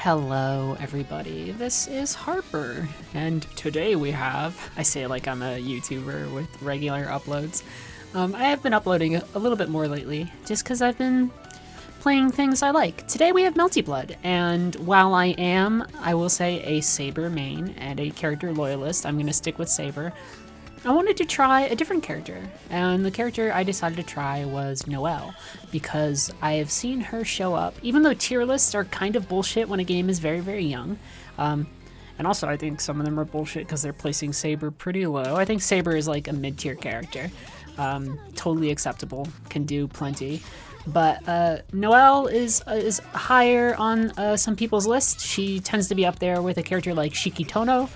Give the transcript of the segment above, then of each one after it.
Hello everybody, this is Harper, and today we have, I say it like I'm a YouTuber with regular uploads. I have been uploading a little bit more lately, just because I've been playing things I like. Today we have Melty Blood, and while I am, I will say, a Saber main and a character loyalist, I'm going to stick with Saber. I wanted to try a different character, and the character I decided to try was Noel, because I have seen her show up, even though tier lists are kind of bullshit when a game is very, very young. And also I think some of them are bullshit because they're placing Saber pretty low. I think Saber is like a mid-tier character. Totally acceptable, can do plenty. But Noel is higher on some people's lists. She tends to be up there with a character like Shikitono.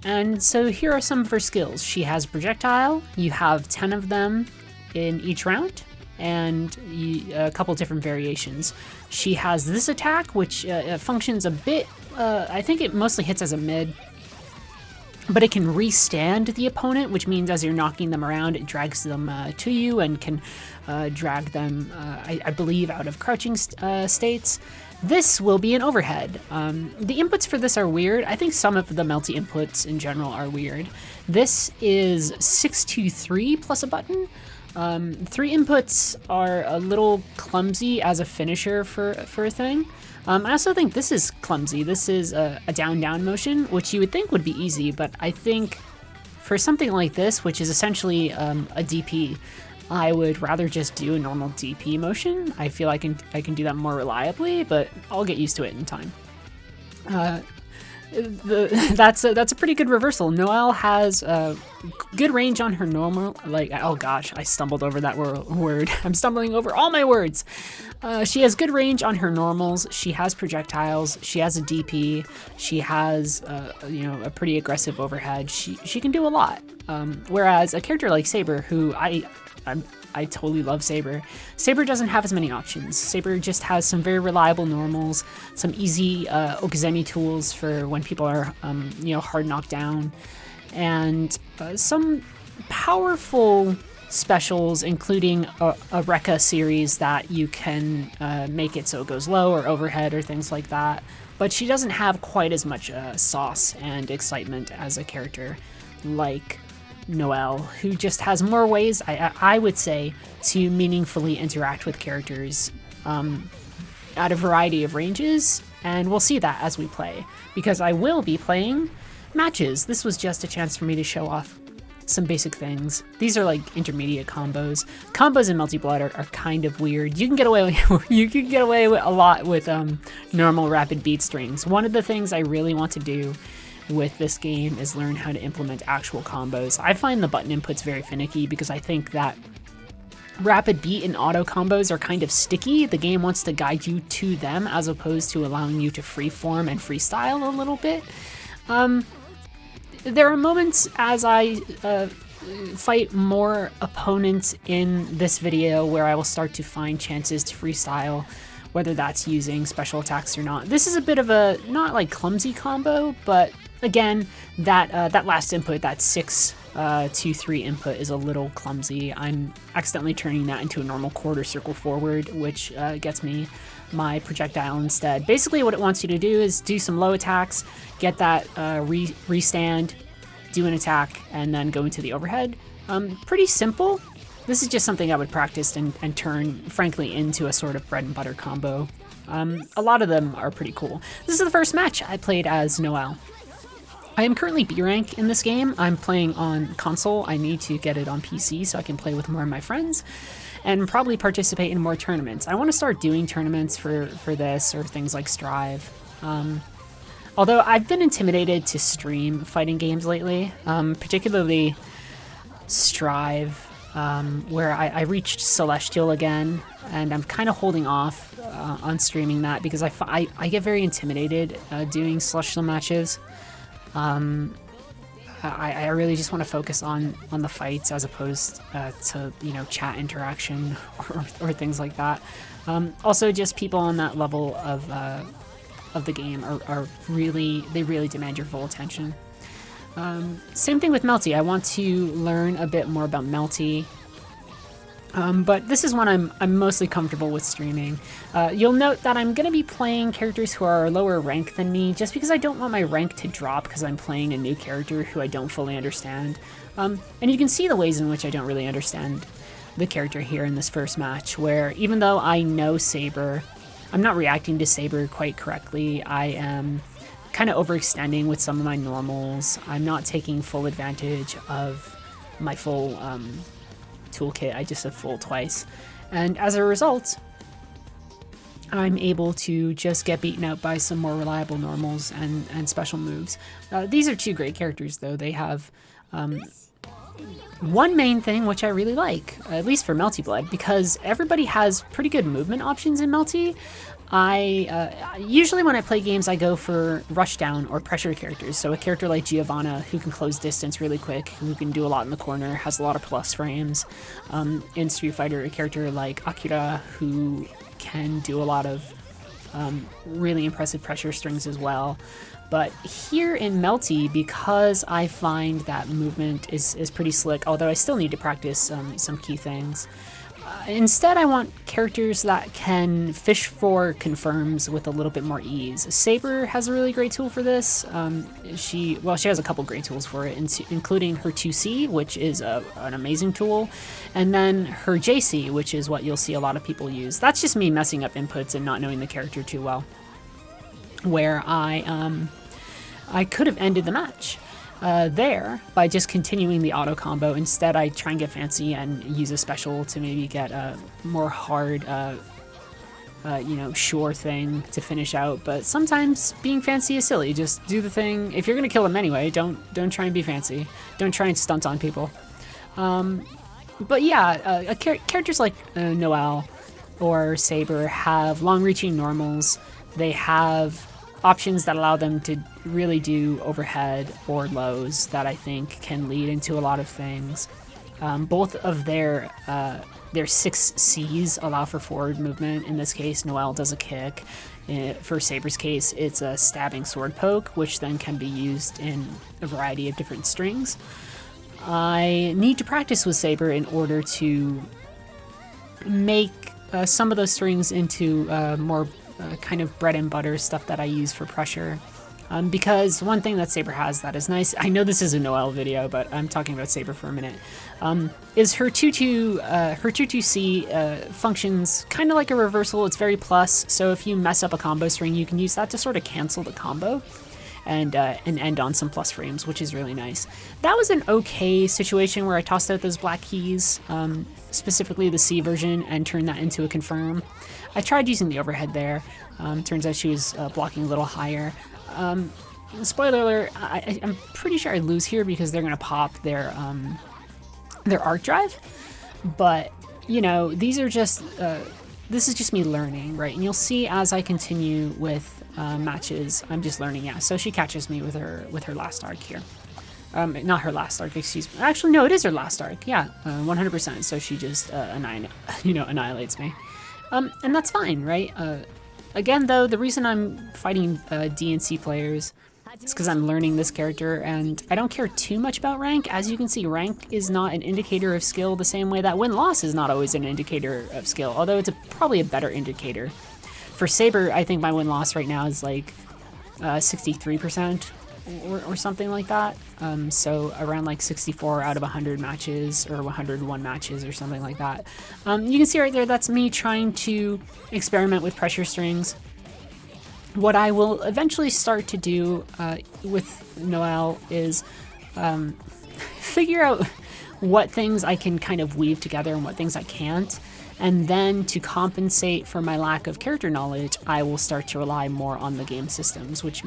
And so here are some of her skills. She has projectile. You have 10 of them in each round, and a couple different variations. She has this attack, which functions a bit, I think it mostly hits as a mid, but it can restand the opponent, which means as you're knocking them around, it drags them to you and can drag them, I believe, out of crouching states. This will be an overhead. The inputs for this are weird. I think some of the Melty inputs in general are weird. This is 623 plus a button. 3 inputs are a little clumsy as a finisher for a thing. I also think this is clumsy. This is a down-down motion, which you would think would be easy, but I think for something like this, which is essentially a DP, I would rather just do a normal DP motion. I feel I can do that more reliably, but I'll get used to it in time. That's a pretty good reversal. Noel has good range on her normal, oh gosh, I stumbled over that word. I'm stumbling over all my words. She has good range on her normals. She has projectiles. She has a DP. She has a pretty aggressive overhead. She can do a lot. Whereas a character like Saber, who I totally love Saber. Saber doesn't have as many options. Saber just has some very reliable normals, some easy Okuzeni tools for when people are hard knocked down, and some powerful specials, including a Rekka series that you can make it so it goes low or overhead or things like that. But she doesn't have quite as much sauce and excitement as a character like Noel, who just has more ways, I would say, to meaningfully interact with characters at a variety of ranges, and we'll see that as we play, because I will be playing matches. This was just a chance for me to show off some basic things. These are like intermediate combos. Combos in Melty Blood are kind of weird. You can get away with a lot with normal rapid beat strings. One of the things I really want to do with this game is learn how to implement actual combos. I find the button inputs very finicky because I think that rapid beat and auto combos are kind of sticky. The game wants to guide you to them as opposed to allowing you to freeform and freestyle a little bit. There are moments as I fight more opponents in this video where I will start to find chances to freestyle, whether that's using special attacks or not. This is a bit of a, not like clumsy combo, but again, that last input, that 6-2-3 input is a little clumsy. I'm accidentally turning that into a normal quarter circle forward, which gets me my projectile instead. Basically what it wants you to do is do some low attacks, get that restand, do an attack, and then go into the overhead. Pretty simple. This is just something I would practice and turn, frankly, into a sort of bread and butter combo. A lot of them are pretty cool. This is the first match I played as Noel. I am currently B rank in this game. I'm playing on console. I need to get it on PC so I can play with more of my friends and probably participate in more tournaments. I want to start doing tournaments for this or things like Strive. Although I've been intimidated to stream fighting games lately, particularly Strive, where I reached Celestial again, and I'm kind of holding off on streaming that because I get very intimidated doing Celestial matches. I really just want to focus on the fights as opposed to chat interaction or things like that. Also, just people on that level of the game are really demand your full attention. Same thing with Melty. I want to learn a bit more about Melty. But this is one I'm mostly comfortable with streaming. You'll note that I'm going to be playing characters who are lower rank than me, just because I don't want my rank to drop because I'm playing a new character who I don't fully understand. And you can see the ways in which I don't really understand the character here in this first match, where even though I know Saber, I'm not reacting to Saber quite correctly. I am kind of overextending with some of my normals. I'm not taking full advantage of my full toolkit. I just have full twice. And as a result, I'm able to just get beaten out by some more reliable normals and special moves. These are two great characters, though. They have one main thing which I really like, at least for Melty Blood, because everybody has pretty good movement options in Melty. Usually when I play games, I go for rushdown or pressure characters. So a character like Giovanna, who can close distance really quick, who can do a lot in the corner, has a lot of plus frames. In Street Fighter, a character like Akiha, who can do a lot of really impressive pressure strings as well. But here in Melty, because I find that movement is pretty slick, although I still need to practice some key things. Instead, I want characters that can fish for confirms with a little bit more ease. Saber has a really great tool for this. She has a couple great tools for it, including her 2C, which is an amazing tool, and then her JC, which is what you'll see a lot of people use. That's just me messing up inputs and not knowing the character too well, where I could have ended the match there by just continuing the auto combo. Instead, I try and get fancy and use a special to maybe get a more hard, sure thing to finish out. But sometimes being fancy is silly. Just do the thing. If you're gonna kill them anyway, don't try and be fancy. Don't try and stunt on people. But yeah, characters like Noel or Saber have long-reaching normals. They have options that allow them to really do overhead or lows that I think can lead into a lot of things. Both of their 6 C's allow for forward movement. In this case, Noel does a kick. For Saber's case, it's a stabbing sword poke, which then can be used in a variety of different strings. I need to practice with Saber in order to make some of those strings into more kind of bread and butter stuff that I use for pressure. Because one thing that Saber has that is nice, I know this is a Noel video, but I'm talking about Saber for a minute, is her 2-2C functions kind of like a reversal. It's very plus, so if you mess up a combo string, you can use that to sort of cancel the combo and end on some plus frames, which is really nice. That was an okay situation where I tossed out those black keys, specifically the C version, and turned that into a confirm. I tried using the overhead there. Turns out she was blocking a little higher. Spoiler alert, I'm pretty sure I lose here because they're going to pop their arc drive. But, these are just... this is just me learning, right? And you'll see as I continue with matches, I'm just learning. Yeah, so she catches me with her last arc here. Not her last arc, excuse me. Actually, no, it is her last arc. Yeah, 100%. So she just annihilates me. And that's fine, right? Again, though, the reason I'm fighting D and C players is because I'm learning this character, and I don't care too much about rank. As you can see, rank is not an indicator of skill the same way that win-loss is not always an indicator of skill, although it's probably a better indicator. For Saber, I think my win-loss right now is like 63% or something like that. So around like 64 out of 100 matches or 101 matches or something like that. You can see right there, that's me trying to experiment with pressure strings. What I will eventually start to do with Noel is figure out what things I can kind of weave together and what things I can't. And then to compensate for my lack of character knowledge, I will start to rely more on the game systems, which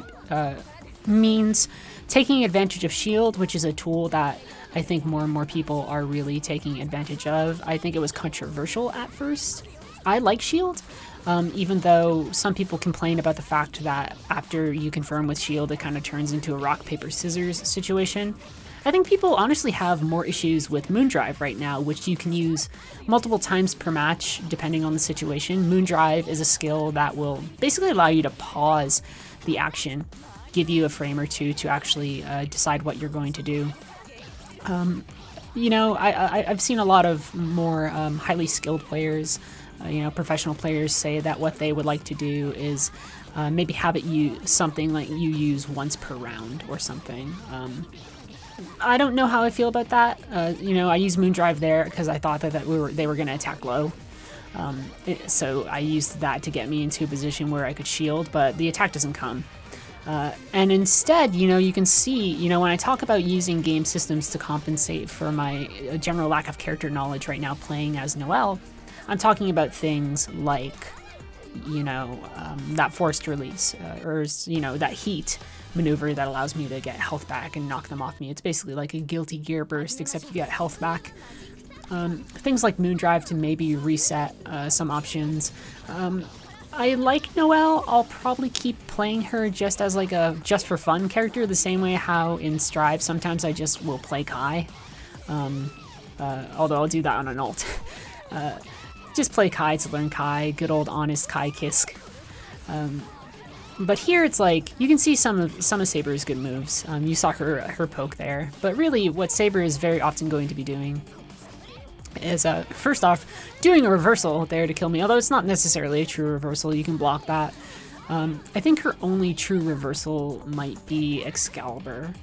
means taking advantage of shield, which is a tool that I think more and more people are really taking advantage of. I think it was controversial at first. I like shield, even though some people complain about the fact that after you confirm with shield, it kind of turns into a rock, paper, scissors situation. I think people honestly have more issues with Moondrive right now, which you can use multiple times per match depending on the situation. Moondrive is a skill that will basically allow you to pause the action, give you a frame or two to actually decide what you're going to do. you know, I've seen a lot of more highly skilled players, you know, professional players say that what they would like to do is maybe have it use something like you use once per round or something. I don't know how I feel about that. You know, I use Moondrive there because I thought that they were going to attack low. So I used that to get me into a position where I could shield, but the attack doesn't come. And instead, you know, you can see, you know, when I talk about using game systems to compensate for my general lack of character knowledge right now playing as Noel, I'm talking about things like, you know, that forced release, or, you know, that heat maneuver that allows me to get health back and knock them off me. It's basically like a guilty gear burst, except you get health back. Things like Moondrive to maybe reset some options. I like Noel. I'll probably keep playing her just as like a just for fun character, the same way how in Strive sometimes I just will play Kai. Although I'll do that on an ult. Just play Kai to learn Kai, good old honest Kai Kisk. But here it's like, you can see some of Saber's good moves. You saw her poke there. But really what Saber is very often going to be doing is, first off, doing a reversal there to kill me, although it's not necessarily a true reversal, you can block that. I think her only true reversal might be Excalibur.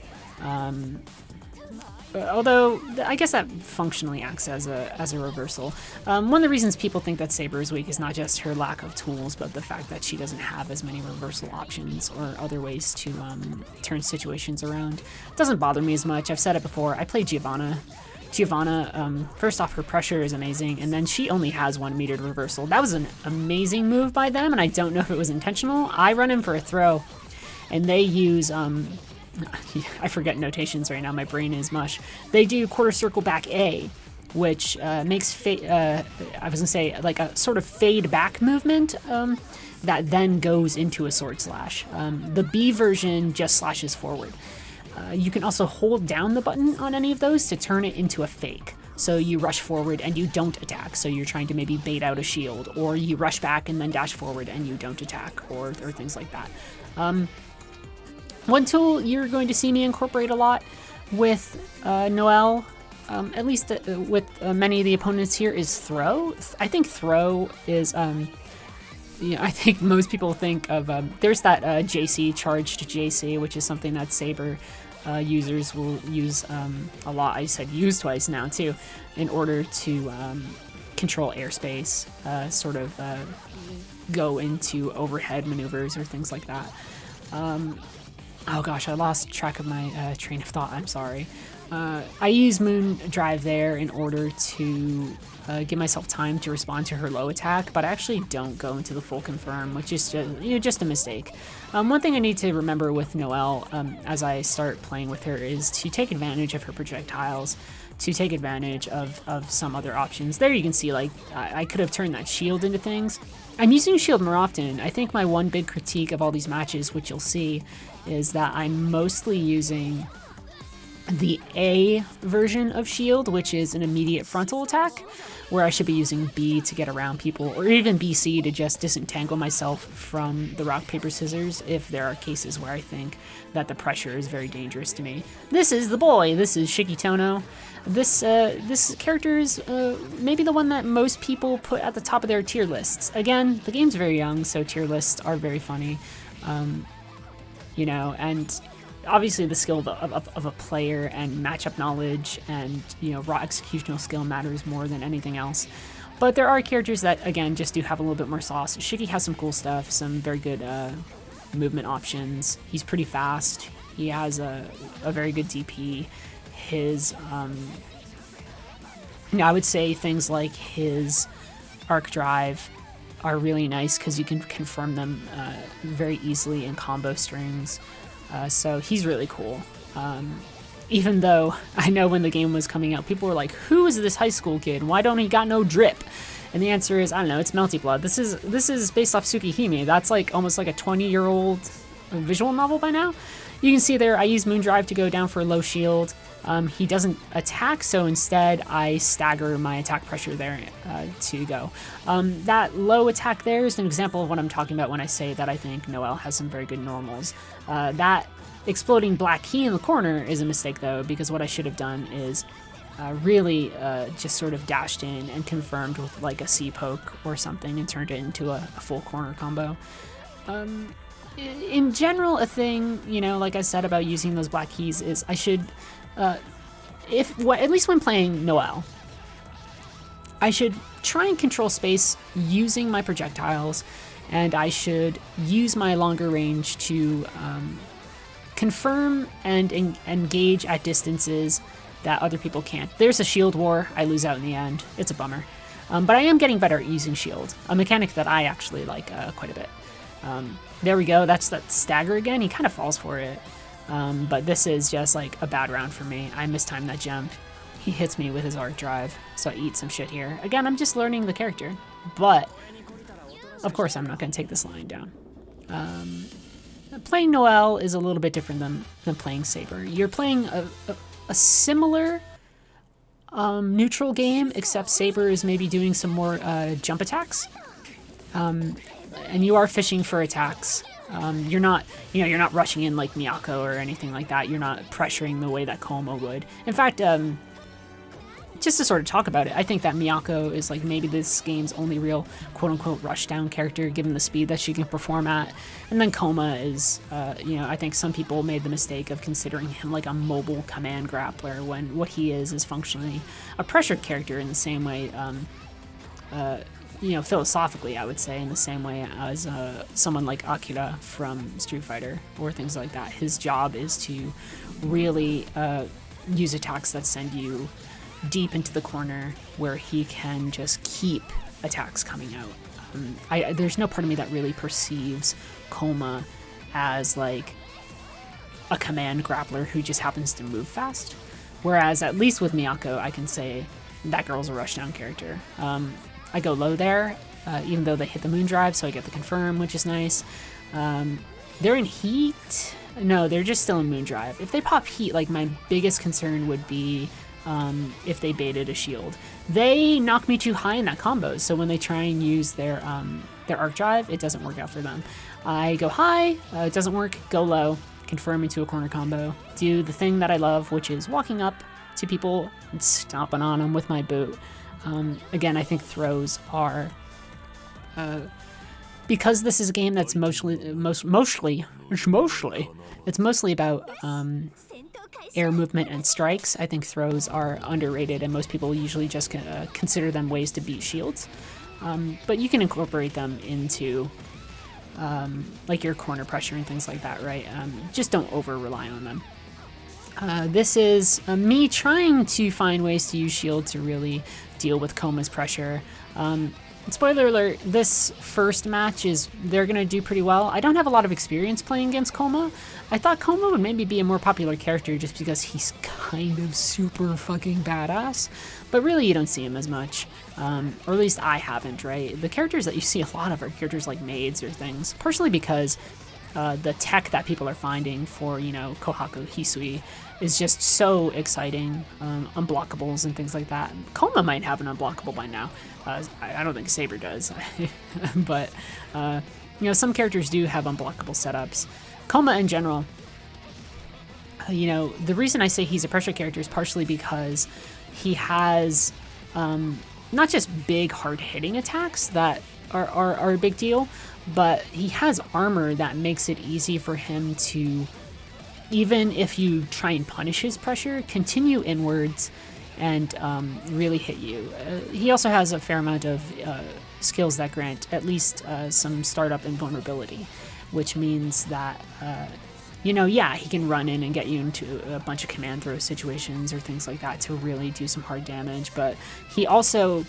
Although, I guess that functionally acts as a reversal. One of the reasons people think that Saber is weak is not just her lack of tools, but the fact that she doesn't have as many reversal options or other ways to turn situations around. It doesn't bother me as much. I've said it before. I play Giovanna. First off, her pressure is amazing, and then she only has 1 metered reversal. That was an amazing move by them, and I don't know if it was intentional. I run in for a throw, and they use, I forget notations right now, my brain is mush. They do quarter circle back A, which makes, I was gonna say, like a sort of fade back movement that then goes into a sword slash. The B version just slashes forward. You can also hold down the button on any of those to turn it into a fake. So you rush forward and you don't attack, so you're trying to maybe bait out a shield, or you rush back and then dash forward and you don't attack, or things like that. One tool you're going to see me incorporate a lot with Noel, at least with many of the opponents here, is throw. I think throw is... yeah, I think most people think of, there's that JC, charged JC, which is something that Saber users will use a lot. I said use twice now too, in order to control airspace, sort of go into overhead maneuvers or things like that. Oh gosh, I lost track of my train of thought, I'm sorry. I use Moondrive there in order to give myself time to respond to her low attack, but I actually don't go into the full confirm, which is just, just a mistake. One thing I need to remember with Noel as I start playing with her is to take advantage of her projectiles, to take advantage of some other options. There you can see, like, I could have turned that shield into things. I'm using shield more often. I think my one big critique of all these matches, which you'll see, is that I'm mostly using the A version of shield, which is an immediate frontal attack, where I should be using B to get around people, or even BC to just disentangle myself from the rock, paper, scissors if there are cases where I think that the pressure is very dangerous to me. This is the boy. This is Shikitono. This character is maybe the one that most people put at the top of their tier lists. Again, the game's very young, so tier lists are very funny. You know, and obviously the skill of a player and matchup knowledge and, you know, raw executional skill matters more than anything else. But there are characters that, again, just do have a little bit more sauce. Shiki has some cool stuff, some very good movement options. He's pretty fast. He has a very good DP. His, you know, I would say things like his arc drive are really nice because you can confirm them very easily in combo strings. So he's really cool. Even though I know when the game was coming out, people were like, who is this high school kid? Why don't he got no drip? And the answer is, I don't know, it's Melty Blood. This is based off Tsukihime. That's like almost like a 20-year-old visual novel by now. You can see there, I use Moondrive to go down for a low shield. He doesn't attack, so instead I stagger my attack pressure there to go. That low attack there is an example of what I'm talking about when I say that I think Noel has some very good normals. That exploding black key in the corner is a mistake though, because what I should have done is really just sort of dashed in and confirmed with like a C poke or something and turned it into a full corner combo. In general, a thing, you know, like I said about using those black keys is I should, at least when playing Noel, I should try and control space using my projectiles, and I should use my longer range to confirm and engage at distances that other people can't. There's a shield war, I lose out in the end, it's a bummer. But I am getting better at using shield, a mechanic that I actually like quite a bit. There we go, that's that stagger again, he kind of falls for it. But this is just like a bad round for me. I mistimed that jump. He hits me with his arc drive, so I eat some shit here. Again, I'm just learning the character, but of course I'm not going to take this line down. Playing Noel is a little bit different than playing Saber. You're playing a similar neutral game, except Saber is maybe doing some more jump attacks. And you are fishing for attacks. You're not rushing in like Miyako or anything like that. You're not pressuring the way that Koma would. In fact, just to sort of talk about it, I think that Miyako is like maybe this game's only real quote-unquote rushdown character, given the speed that she can perform at. And then Koma is, I think some people made the mistake of considering him like a mobile command grappler, when what he is functionally a pressured character in the same way, philosophically, I would say, in the same way as someone like Akiha from Street Fighter or things like that. His job is to really use attacks that send you deep into the corner where he can just keep attacks coming out. There's no part of me that really perceives Koma as like a command grappler who just happens to move fast. Whereas at least with Miyako, I can say that girl's a rushdown character. I go low there, even though they hit the moon drive, so I get the confirm, which is nice. They're in heat? No, they're just still in moon drive. If they pop heat, like my biggest concern would be if they baited a shield. They knock me too high in that combo, so when they try and use their arc drive, it doesn't work out for them. I go high, it doesn't work, go low, confirm into a corner combo, do the thing that I love, which is walking up to people and stomping on them with my boot. Again, I think throws are, because this is a game that's mostly about air movement and strikes. I think throws are underrated, and most people usually just consider them ways to beat shields. But you can incorporate them into like your corner pressure and things like that, right? Just don't over-rely on them. This is me trying to find ways to use shield to really deal with Koma's pressure. Spoiler alert, this first match they're going to do pretty well. I don't have a lot of experience playing against Koma. I thought Koma would maybe be a more popular character just because he's kind of super fucking badass, but really you don't see him as much, or at least I haven't, right? The characters that you see a lot of are characters like maids or things, partially because the tech that people are finding for, Kohaku Hisui is just so exciting, unblockables and things like that. Koma might have an unblockable by now. I don't think Saber does, but some characters do have unblockable setups. Koma in general, the reason I say he's a pressure character is partially because he has not just big hard-hitting attacks that are a big deal, but he has armor that makes it easy for him to, even if you try and punish his pressure, continue inwards and really hit you. He also has a fair amount of skills that grant at least some startup invulnerability, which means that, he can run in and get you into a bunch of command throw situations or things like that to really do some hard damage. But he also,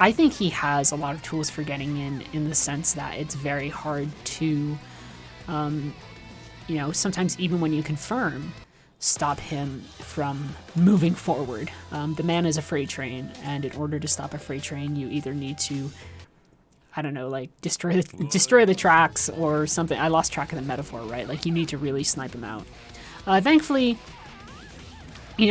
I think he has a lot of tools for getting in the sense that it's very hard to, sometimes even when you confirm, stop him from moving forward. The man is a freight train, and in order to stop a freight train, you either need to, destroy the tracks or something. I lost track of the metaphor, right? Like, you need to really snipe him out. Thankfully,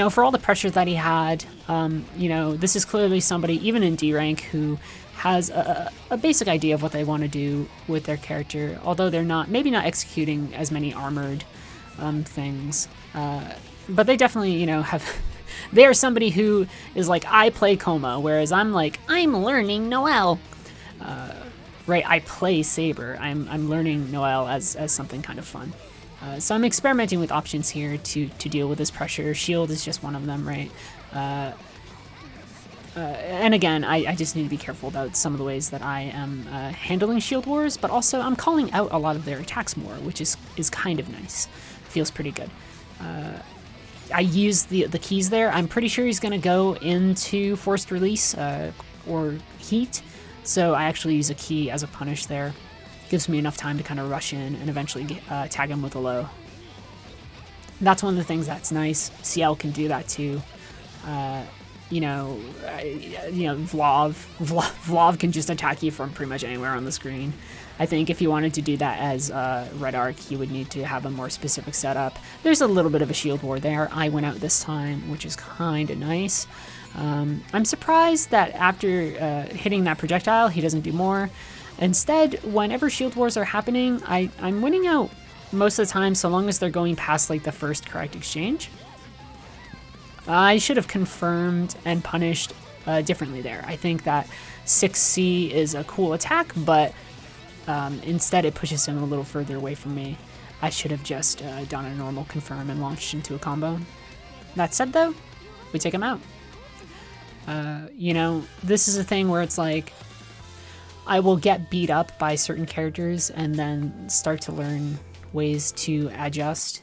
for all the pressure that he had, this is clearly somebody, even in D rank, who has a basic idea of what they want to do with their character, although they're maybe not executing as many armored things. But they definitely, have They are somebody who is like, I play Coma, whereas I'm like, I'm learning Noel. Right, I play Saber. I'm learning Noel as something kind of fun. So I'm experimenting with options here to deal with this pressure. Shield is just one of them, right? And again, I just need to be careful about some of the ways that I am handling Shield Wars, but also I'm calling out a lot of their attacks more, which is kind of nice. Feels pretty good. I use the keys there. I'm pretty sure he's going to go into Forced Release or Heat, so I actually use a key as a punish there. Gives me enough time to kind of rush in and eventually tag him with a low. That's one of the things that's nice. CL can do that too. Vlav can just attack you from pretty much anywhere on the screen. I think if you wanted to do that as Red Arc, you would need to have a more specific setup. There's a little bit of a shield war there. I went out this time, which is kind of nice. I'm surprised that after hitting that projectile, he doesn't do more. Instead, whenever shield wars are happening, I'm winning out most of the time, so long as they're going past like the first correct exchange. I should have confirmed and punished differently there. I think that 6C is a cool attack, but instead it pushes him a little further away from me. I should have just done a normal confirm and launched into a combo. That said though, we take him out. This is a thing where it's like, I will get beat up by certain characters and then start to learn ways to adjust.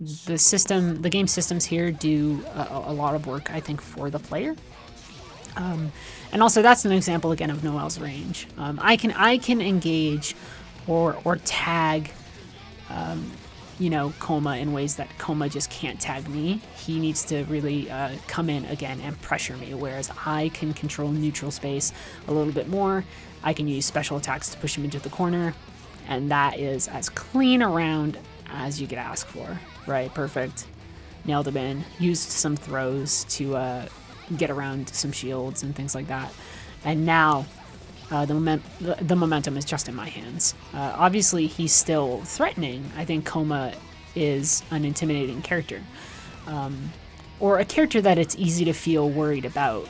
The game systems here do a lot of work, I think, for the player. And also that's an example again of Noel's range. I can engage or tag Coma in ways that Coma just can't tag me. He needs to really come in again and pressure me, whereas I can control neutral space a little bit more. I can use special attacks to push him into the corner, and that is as clean a round as you could ask for. Right, perfect. Nailed him in. Used some throws to get around some shields and things like that. And now the momentum is just in my hands. Obviously, he's still threatening. I think Coma is an intimidating character. Or a character that it's easy to feel worried about.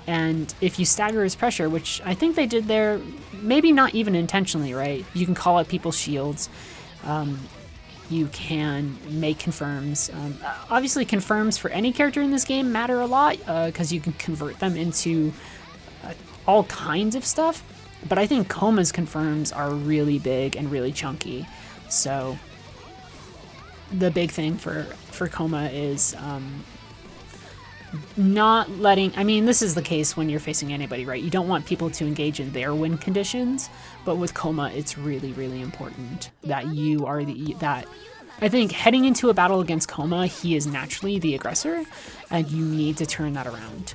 And if you stagger his pressure, which I think they did there, maybe not even intentionally, right? You can call out people's shields. You can make confirms. Obviously, confirms for any character in this game matter a lot because you can convert them into all kinds of stuff. But I think Coma's confirms are really big and really chunky. So the big thing for Coma is not letting... I mean, this is the case when you're facing anybody, right? You don't want people to engage in their win conditions, but with Coma, it's really, really important that you are that... I think heading into a battle against Coma, he is naturally the aggressor, and you need to turn that around.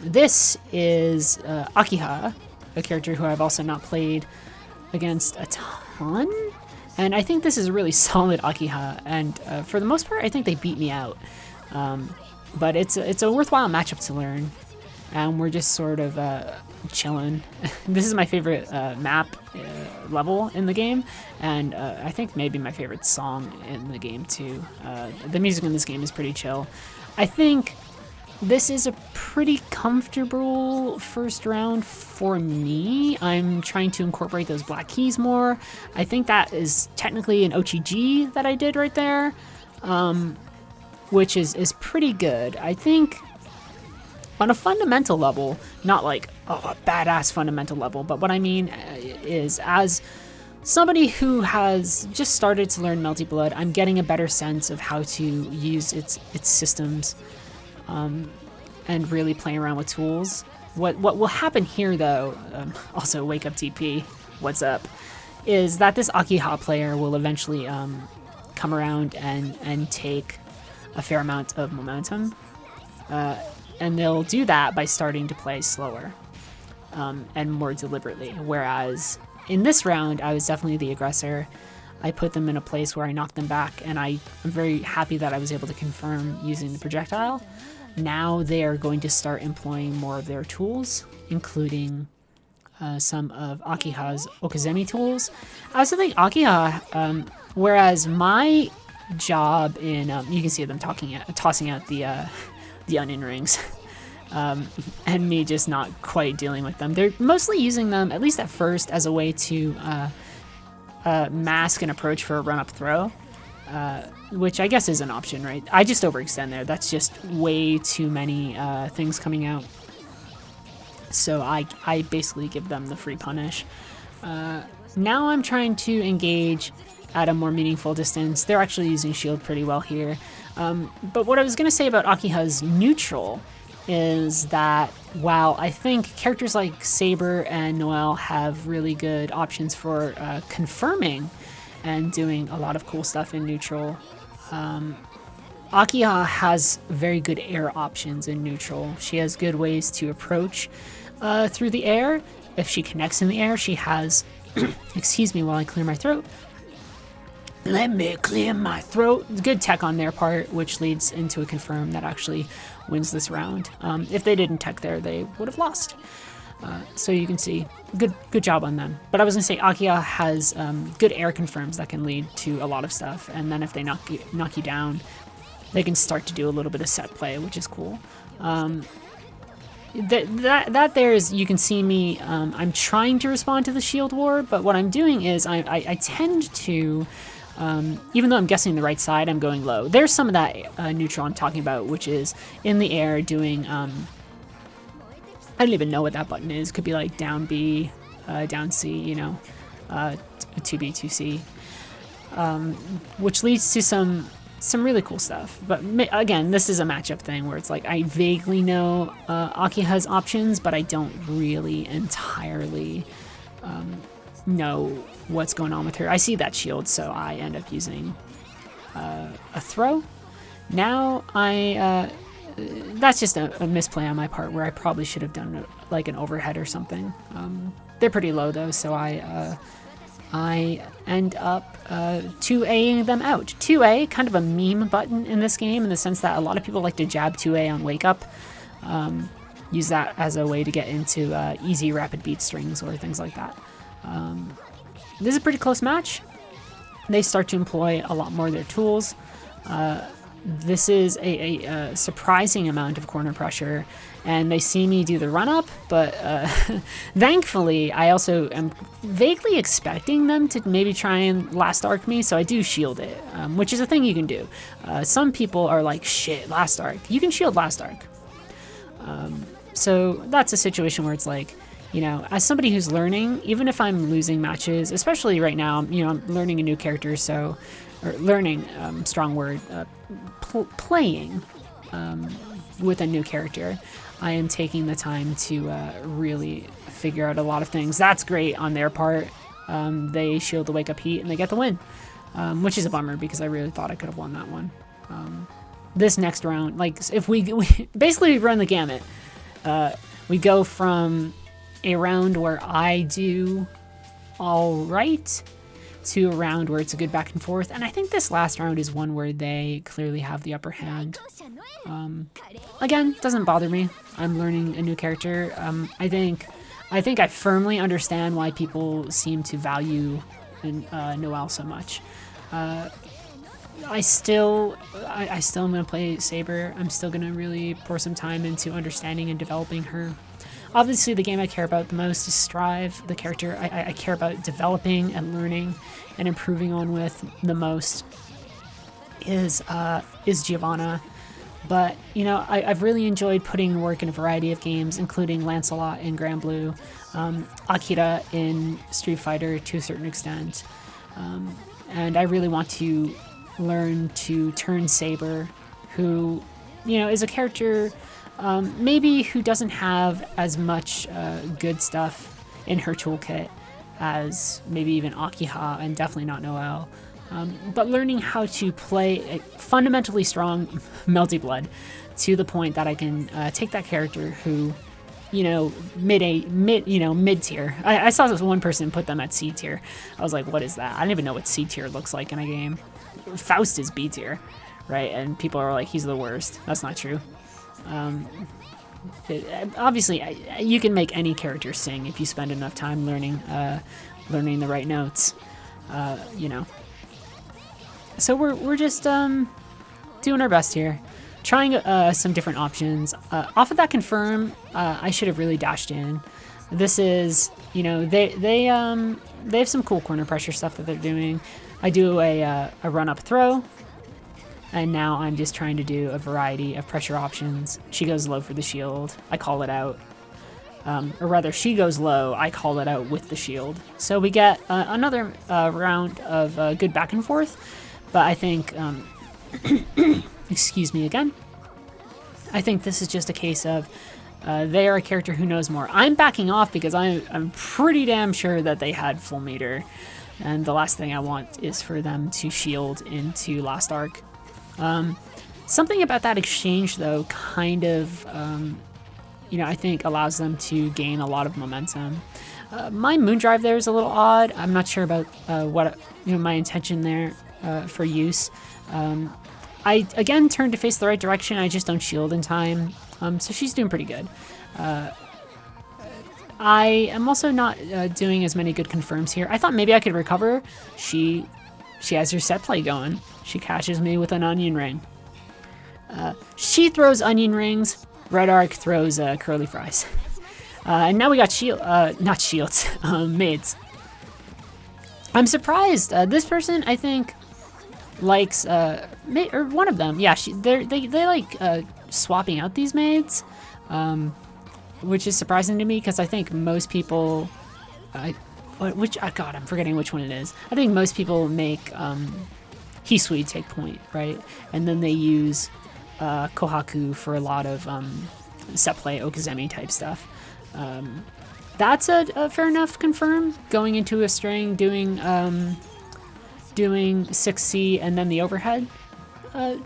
This is Akiha, a character who I've also not played against a ton, and I think this is a really solid Akiha, and for the most part, I think they beat me out. But it's a worthwhile matchup to learn, and we're just sort of chilling. This is my favorite map level in the game, and I think maybe my favorite song in the game too. The music in this game is pretty chill. I think this is a pretty comfortable first round for me. I'm trying to incorporate those black keys more. I think that is technically an OTG that I did right there. Which is pretty good. I think on a fundamental level, not like a badass fundamental level, but what I mean is as somebody who has just started to learn Melty Blood, I'm getting a better sense of how to use its systems and really play around with tools. What will happen here though, also wake up TP, what's up, is that this Akiha player will eventually come around and take a fair amount of momentum, and they'll do that by starting to play slower and more deliberately, whereas in this round I was definitely the aggressor. I put them in a place where I knocked them back, and I'm very happy that I was able to confirm using the projectile. Now they are going to start employing more of their tools, including some of Akiha's Okazemi tools. I also think Akiha, whereas my job in, you can see them tossing out the onion rings. And me just not quite dealing with them. They're mostly using them, at least at first, as a way to mask an approach for a run-up throw, which I guess is an option, right? I just overextend there. That's just way too many things coming out. So I basically give them the free punish. Now I'm trying to engage at a more meaningful distance. They're actually using shield pretty well here. But what I was going to say about Akiha's neutral is that while I think characters like Saber and Noel have really good options for confirming and doing a lot of cool stuff in neutral, Akiha has very good air options in neutral. She has good ways to approach through the air. If she connects in the air, she has... excuse me while I clear my throat. Let me clear my throat. Good tech on their part, which leads into a confirm that actually wins this round. If they didn't tech there, they would have lost. So you can see, good job on them. But I was going to say, Akiha has good air confirms that can lead to a lot of stuff. And then if they knock you down, they can start to do a little bit of set play, which is cool. That there is, you can see me, I'm trying to respond to the shield war, but what I'm doing is I tend to, even though I'm guessing the right side, I'm going low. There's some of that neutral I'm talking about, which is in the air doing, I don't even know what that button is. Could be like down B, down C, you know, 2B, 2C, which leads to some really cool stuff. But again, this is a matchup thing where it's like I vaguely know Akiha's options, but I don't really entirely know what's going on with her. I see that shield, so I end up using a throw. Now that's just a misplay on my part where I probably should have done like an overhead or something. They're pretty low though, so I end up 2Aing them out. 2A, kind of a meme button in this game in the sense that a lot of people like to jab 2A on wake up. Use that as a way to get into easy rapid beat strings or things like that. This is a pretty close match. They start to employ a lot more of their tools. This is a surprising amount of corner pressure, and they see me do the run-up, but thankfully I also am vaguely expecting them to maybe try and last arc me, so I do shield it, which is a thing you can do. Some people are like, shit, last arc. You can shield last arc. So that's a situation where it's like, you know, as somebody who's learning, even if I'm losing matches, especially right now, you know, I'm learning a new character, so, or learning, strong word, playing with a new character, I am taking the time to really figure out a lot of things. That's great on their part. They shield the wake up heat and they get the win, which is a bummer because I really thought I could have won that one. This next round, like if we basically run the gamut, we go from a round where I do all right to a round where it's a good back and forth, and I think this last round is one where they clearly have the upper hand. Again, doesn't bother me. I'm learning a new character. I think I firmly understand why people seem to value Noel so much. I still am gonna play Saber. I'm still gonna really pour some time into understanding and developing her. Obviously, the game I care about the most is Strive. The character I care about developing and learning and improving on with the most is Giovanna. But, you know, I've really enjoyed putting work in a variety of games, including Lancelot in Grand Blue, Akira in Street Fighter to a certain extent. And I really want to learn to turn Saber, who, you know, is a character maybe who doesn't have as much good stuff in her toolkit as maybe even Akiha, and definitely not Noel. But learning how to play a fundamentally strong Melty Blood to the point that I can take that character who, you know, mid tier. I saw this one person put them at C tier. I was like, what is that? I don't even know what C tier looks like in a game. Faust is B tier, right? And people are like, he's the worst. That's not true. Obviously, you can make any character sing if you spend enough time learning the right notes, you know. So we're just doing our best here, trying some different options. Off of that confirm, I should have really dashed in. This is, you know, they have some cool corner pressure stuff that they're doing. I do a run up throw, and now I'm just trying to do a variety of pressure options. She goes low for the shield. I call it out. Or rather, she goes low. I call it out with the shield. So we get another round of good back and forth. But I think, excuse me again. I think this is just a case of they are a character who knows more. I'm backing off because I'm pretty damn sure that they had full meter. And the last thing I want is for them to shield into last arc. Something about that exchange, though, kind of, you know, I think allows them to gain a lot of momentum. My Moondrive there is a little odd. I'm not sure about what, you know, my intention there for use. I, again, turn to face the right direction. I just don't shield in time. So she's doing pretty good. I am also not doing as many good confirms here. I thought maybe I could recover. She has her set play going. She catches me with an onion ring. She throws onion rings. Red Arc throws curly fries. And now we got not shields, maids. I'm surprised. This person, I think, likes, or one of them. Yeah, they like swapping out these maids, which is surprising to me because I think most people, God, I'm forgetting which one it is. I think most people make Hisui take point, right? And then they use Kohaku for a lot of set play Okizeme type stuff. That's a fair enough confirm. Going into a string, doing 6C and then the overhead.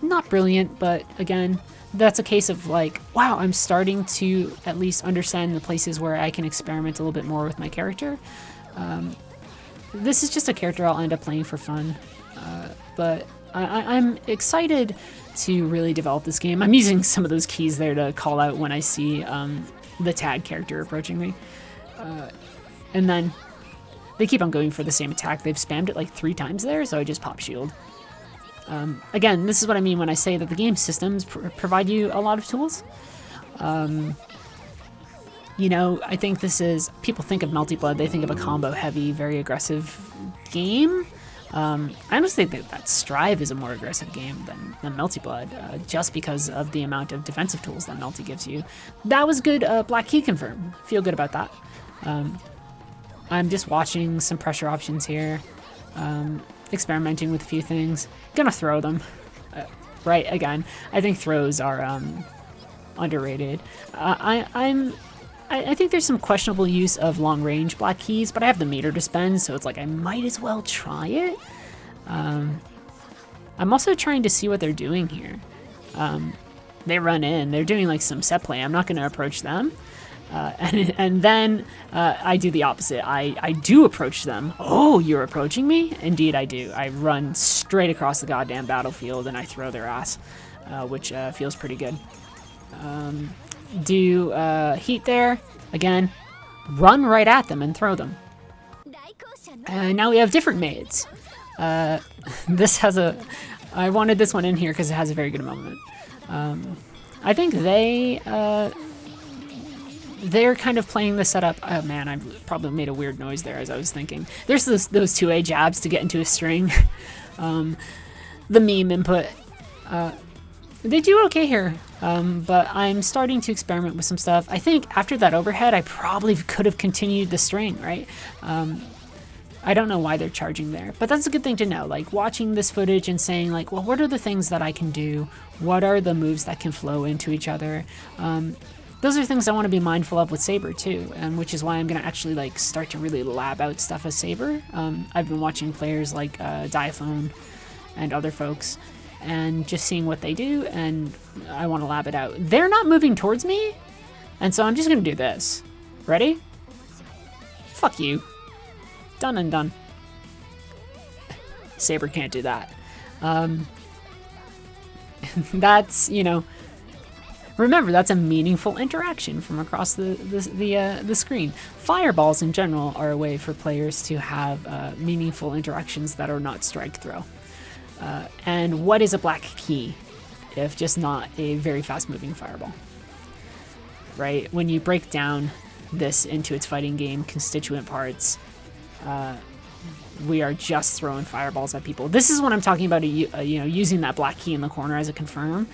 Not brilliant, but again, that's a case of like, wow, I'm starting to at least understand the places where I can experiment a little bit more with my character. This is just a character I'll end up playing for fun. But I'm excited to really develop this game. I'm using some of those keys there to call out when I see the tag character approaching me. And then they keep on going for the same attack. They've spammed it like 3 times there, so I just pop shield. Again, this is what I mean when I say that the game systems provide you a lot of tools. You know, I think this is, people think of Melty Blood, they think of a combo heavy, very aggressive game. I honestly think that Strive is a more aggressive game than Melty Blood, just because of the amount of defensive tools that Melty gives you. That was good Black Key confirm. Feel good about that. I'm just watching some pressure options here, experimenting with a few things. Gonna throw them. Right, again, I think throws are underrated. I think there's some questionable use of long-range Black Keys, but I have the meter to spend, so it's like I might as well try it. I'm also trying to see what they're doing here. They run in. They're doing like some set play. I'm not going to approach them. And then I do the opposite. I do approach them. Oh, you're approaching me? Indeed, I do. I run straight across the goddamn battlefield, and I throw their ass, which feels pretty good. Do heat there again, run right at them and throw them. Now we have different maids. This has I wanted this one in here because it has a very good moment. I think they're kind of playing the setup. Oh man, I probably made a weird noise there as I was thinking. There's those 2A jabs to get into a string. The meme input. They do okay here, but I'm starting to experiment with some stuff. I think after that overhead, I probably could have continued the string, right? I don't know why they're charging there, but that's a good thing to know. Like watching this footage and saying like, well, what are the things that I can do? What are the moves that can flow into each other? Those are things I want to be mindful of with Saber too, and which is why I'm going to actually like start to really lab out stuff as Saber. I've been watching players like Diaphone and other folks, and just seeing what they do, and I want to lab it out. They're not moving towards me, and so I'm just going to do this. Ready? Fuck you. Done and done. Saber can't do that. That's, you know, remember, that's a meaningful interaction from across the screen. Fireballs in general are a way for players to have meaningful interactions that are not strike throw. And what is a black key if just not a very fast-moving fireball? Right? When you break down this into its fighting game constituent parts, we are just throwing fireballs at people. This is what I'm talking about, using that black key in the corner as a confirm.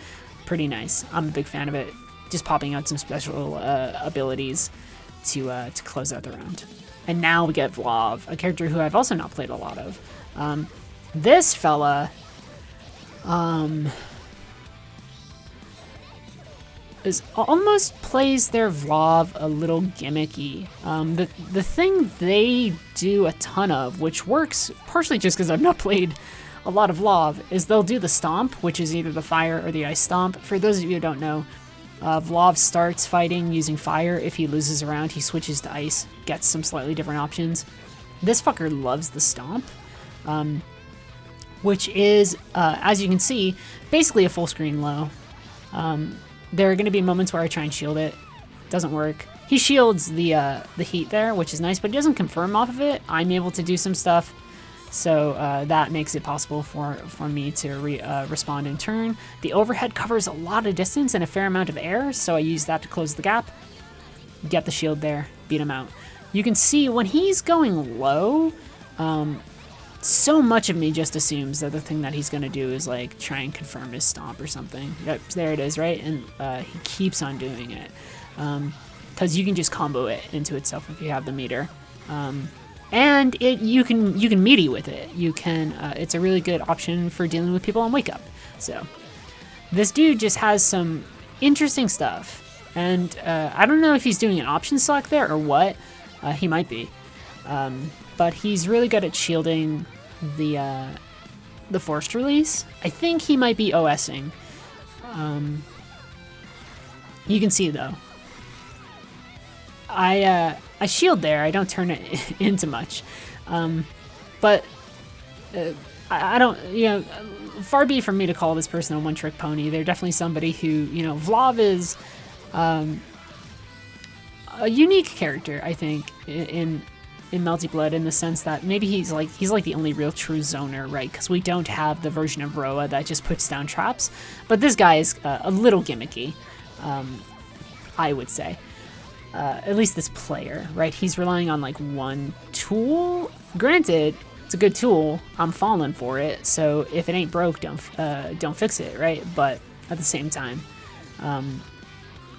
Pretty nice. I'm a big fan of it. Just popping out some special abilities to close out the round. And now we get Vlav, a character who I've also not played a lot of. This fella almost plays their Vlav a little gimmicky. The thing they do a ton of, which works partially just because I've not played a lot of Vlav, is they'll do the stomp, which is either the fire or the ice stomp. For those of you who don't know, Vlav starts fighting using fire. If he loses a round, he switches to ice, gets some slightly different options. This fucker loves the stomp, which is, as you can see, basically a full screen low. There are going to be moments where I try and shield it. Doesn't work. He shields the heat there, which is nice, but he doesn't confirm off of it. I'm able to do some stuff, so that makes it possible for me to respond in turn. The overhead covers a lot of distance and a fair amount of air, so I use that to close the gap. Get the shield there, beat him out. You can see when he's going low, so much of me just assumes that the thing that he's going to do is like try and confirm his stomp or something. Yep, there it is, right? And he keeps on doing it. Because you can just combo it into itself if you have the meter. And you can meaty with it. You can. It's a really good option for dealing with people on wake up. So this dude just has some interesting stuff. And I don't know if he's doing an option select there or what. He might be. But he's really good at shielding the forced release. I think he might be OSing. You can see though. I shield there. I don't turn it into much, but I don't. Far be from me to call this person a one-trick pony. They're definitely somebody who, Vlav is a unique character. I think in Melty Blood, in the sense that maybe he's like the only real true zoner, right? Because we don't have the version of Roa that just puts down traps. But this guy is a little gimmicky, I would say. At least this player, right? He's relying on like one tool. Granted, it's a good tool. I'm falling for it. So if it ain't broke, don't fix it, right? But at the same time,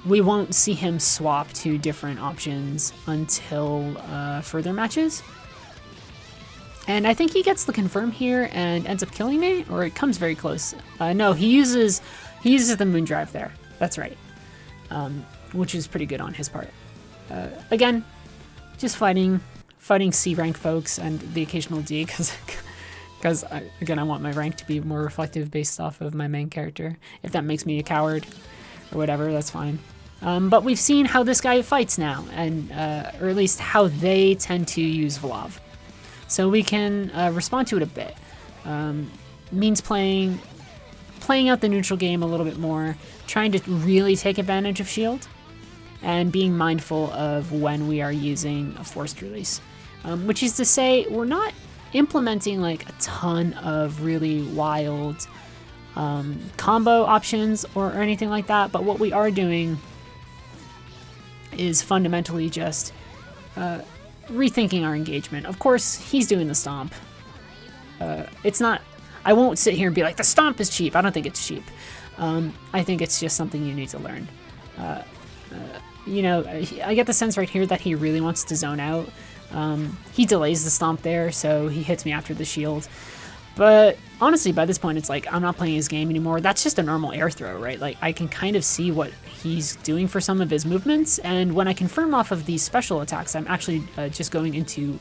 we won't see him swap to different options until further matches. And I think he gets the confirm here and ends up killing me, or it comes very close. No, he uses the moon drive there. That's right, which is pretty good on his part. Again, just fighting C rank folks and the occasional D, because again, I want my rank to be more reflective based off of my main character. If that makes me a coward or whatever, that's fine. But we've seen how this guy fights now, and or at least how they tend to use Vlav. So we can respond to it a bit. Means playing out the neutral game a little bit more, trying to really take advantage of shield, and being mindful of when we are using a forced release. Which is to say, we're not implementing like a ton of really wild combo options or anything like that, but what we are doing is fundamentally just rethinking our engagement. Of course, he's doing the stomp. It's not, I won't sit here and be like, the stomp is cheap. I don't think it's cheap. I think it's just something you need to learn. I get the sense right here that he really wants to zone out. He delays the stomp there, so he hits me after the shield. But honestly, by this point, it's like, I'm not playing his game anymore. That's just a normal air throw, right? Like, I can kind of see what he's doing for some of his movements, and when I confirm off of these special attacks, I'm actually just going into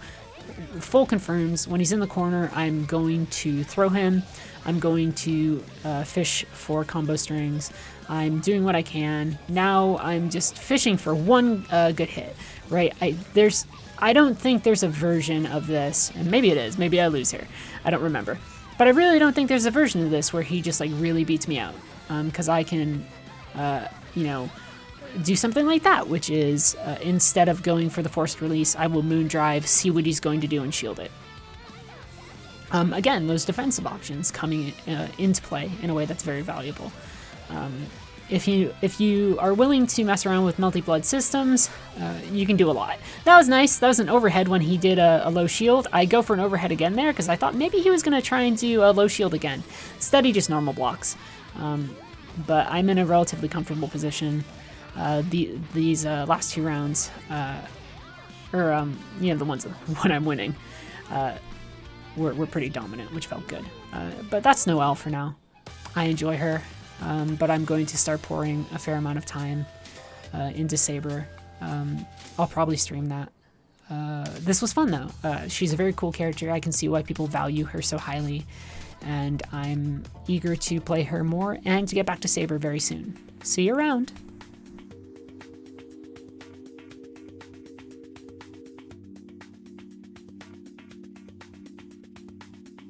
full confirms. When he's in the corner, I'm going to throw him. I'm going to fish for combo strings. I'm doing what I can. Now I'm just fishing for one good hit, right? I don't think there's a version of this, and maybe it is. Maybe I lose here. I don't remember. But I really don't think there's a version of this where he just like really beats me out. Because I can, do something like that, which is instead of going for the forced release, I will moon drive, see what he's going to do, and shield it. again, those defensive options coming into play in a way that's very valuable. If you are willing to mess around with multi-blood systems, you can do a lot. That was nice. That was an overhead when he did a low shield. I go for an overhead again there because I thought maybe he was going to try and do a low shield again. Instead, he just normal blocks. But I'm in a relatively comfortable position. These last 2 rounds, the ones when I'm winning, were pretty dominant, which felt good. But that's Noel for now. I enjoy her. But I'm going to start pouring a fair amount of time into Saber. I'll probably stream that. This was fun, though. She's a very cool character. I can see why people value her so highly, and I'm eager to play her more and to get back to Saber very soon. See you around!